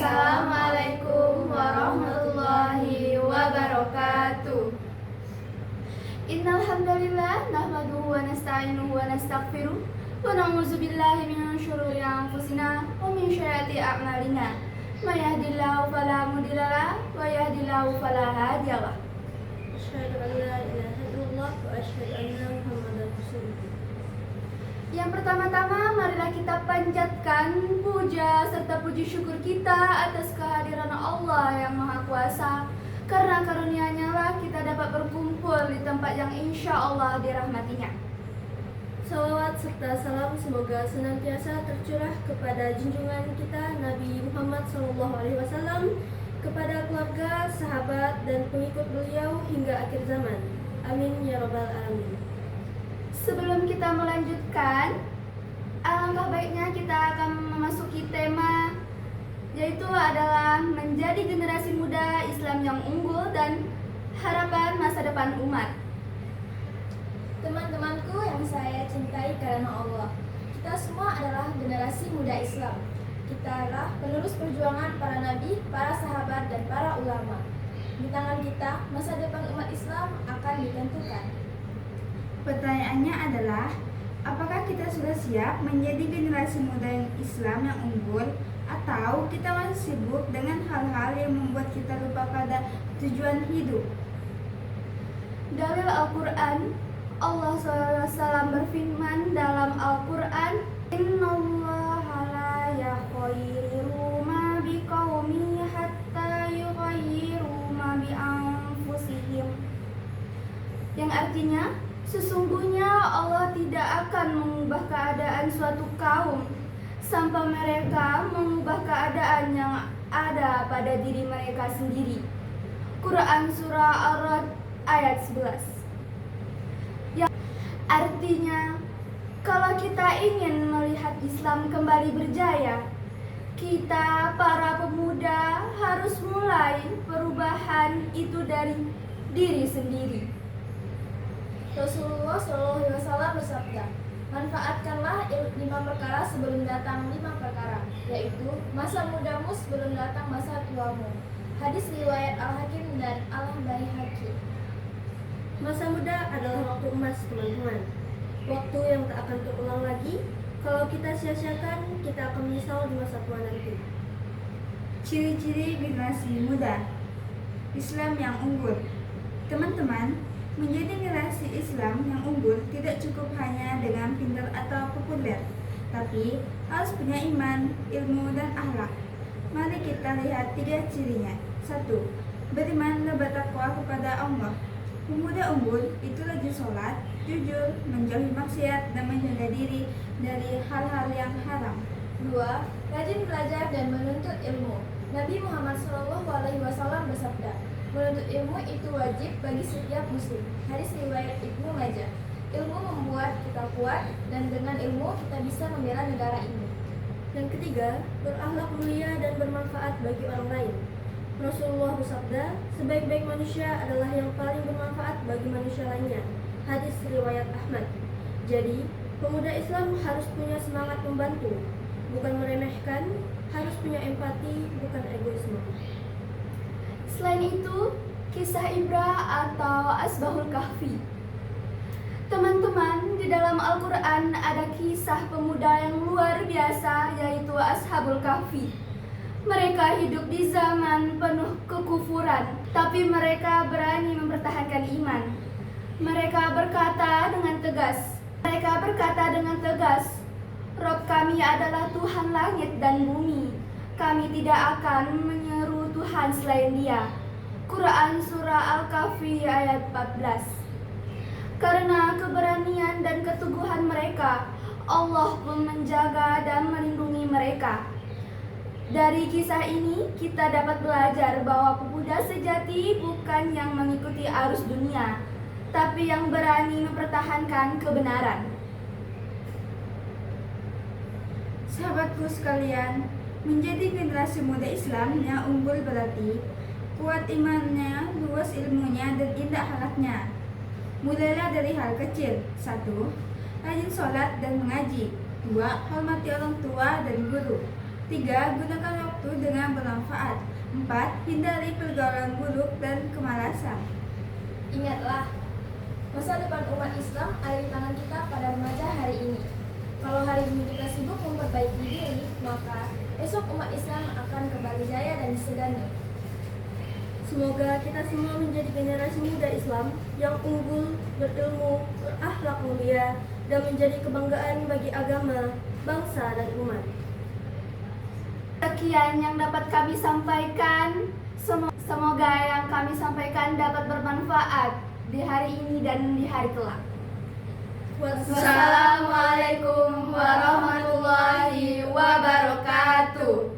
Assalamualaikum warahmatullahi wabarakatuh. Innal hamdalillah nahmaduhu wa nasta'inuhu wa nastaghfiruh wa na'udzu billahi min syururi anfusina wa min sayyiati a'malina. May yahdihillahu fala mudilla lahu wa yahdihillahu fala hadiya lahu. Asyhadu an la ilaha illallah wa asyhadu anna Muhammadar Rasulullah. Yang pertama-tama marilah kita panjatkan puja serta puji syukur kita atas kehadiran Allah yang Maha Kuasa. Karena karunia-Nya lah kita dapat berkumpul di tempat yang insya Allah dirahmatinya. Salawat serta salam semoga senantiasa tercurah kepada junjungan kita Nabi Muhammad SAW, kepada keluarga, sahabat, dan pengikut beliau hingga akhir zaman. Amin ya rabbal alamin. Sebelum kita melanjutkan, alangkah baiknya kita akan memasuki tema, yaitu adalah menjadi generasi muda Islam yang unggul dan harapan masa depan umat. Teman-temanku yang saya cintai karena Allah, kita semua adalah generasi muda Islam. Kita adalah penerus perjuangan para nabi, para sahabat, dan para ulama. Di tangan kita, masa depan umat Islam akan ditentukan. Pertanyaannya adalah, apakah kita sudah siap menjadi generasi muda yang Islam yang unggul, atau kita masih sibuk dengan hal-hal yang membuat kita lupa pada tujuan hidup? Dalil Al-Quran, Allah SAW berfirman dalam Al-Quran, Innallaha la yughayyiru ma biqaumin hatta yughayyiru ma bi anfusihim. Yang artinya, sesungguhnya Allah tidak akan mengubah keadaan suatu kaum sampai mereka mengubah keadaan yang ada pada diri mereka sendiri. Quran Surah Ar-Ra'd ayat 11. Yang artinya, kalau kita ingin melihat Islam kembali berjaya, kita para pemuda harus mulai perubahan itu dari diri sendiri. Rasulullah SAW bersabda, manfaatkanlah 5 perkara sebelum datang 5 perkara, yaitu masa mudamu sebelum datang masa tuamu. Hadis riwayat Al-Hakim dan Al-Baihaqi. Masa muda adalah waktu emas, teman-teman. Waktu yang tak akan terulang lagi. Kalau kita sia-siakan, kita akan menyesal di masa tua nanti. Ciri-ciri generasi muda Islam yang unggul. Teman-teman, menjadi generasi Islam yang unggul tidak cukup hanya dengan pintar atau populer, tapi harus punya iman, ilmu, dan akhlak. Mari kita lihat 3 cirinya. 1. Beriman dan bertakwa kepada Allah. Pemuda unggul itu rajin sholat, jujur, menjauhi maksiat, dan menjaga diri dari hal-hal yang haram. 2. Rajin belajar dan menuntut ilmu. Nabi Muhammad SAW bersabda, menuntut ilmu itu wajib bagi setiap muslim. Hadis riwayat Ibnu Majah. Ilmu membuat kita kuat, dan dengan ilmu kita bisa membela negara ini. Yang ketiga, berakhlak mulia dan bermanfaat bagi orang lain. Rasulullah bersabda, sebaik-baik manusia adalah yang paling bermanfaat bagi manusia lainnya. Hadis riwayat Ahmad. Jadi, pemuda Islam harus punya semangat membantu, bukan meremehkan, harus punya empati, bukan egoisme. Selain itu, kisah ibrah atau Asbahul Kahfi. Teman-teman, di dalam Al-Quran ada kisah pemuda yang luar biasa, yaitu Ashabul Kahfi. Mereka hidup di zaman penuh kekufuran, tapi mereka berani mempertahankan iman. Mereka berkata dengan tegas, Rob kami adalah Tuhan langit dan bumi. Kami tidak akan menyeru Tuhan selain Dia. Quran Surah Al-Kahfi ayat 14. Karena keberanian dan keteguhan mereka, Allah pun menjaga dan melindungi mereka. Dari kisah ini, kita dapat belajar bahwa pemuda sejati bukan yang mengikuti arus dunia, tapi yang berani mempertahankan kebenaran. Sahabatku sekalian, menjadi generasi muda Islam yang unggul berarti kuat imannya, luas ilmunya, dan indah akhlaknya. Mulailah dari hal kecil. 1. Rajin sholat dan mengaji. 2. Hormati orang tua dan guru. 3. Gunakan waktu dengan bermanfaat. bermanfaat. 4. Hindari pergaulan buruk dan kemalasan. Ingatlah, masa depan umat Islam ada di tangan kita pada remaja hari ini. Kalau hari ini kita sibuk memperbaiki diri, maka esok umat Islam akan kembali jaya dan disegani. Semoga kita semua menjadi generasi muda Islam yang unggul, berilmu, berakhlak mulia, dan menjadi kebanggaan bagi agama, bangsa, dan umat. Sekian yang dapat kami sampaikan. Semoga yang kami sampaikan dapat bermanfaat di hari ini dan di hari kelak. Wassalamualaikum warahmatullahi wabarakatuh.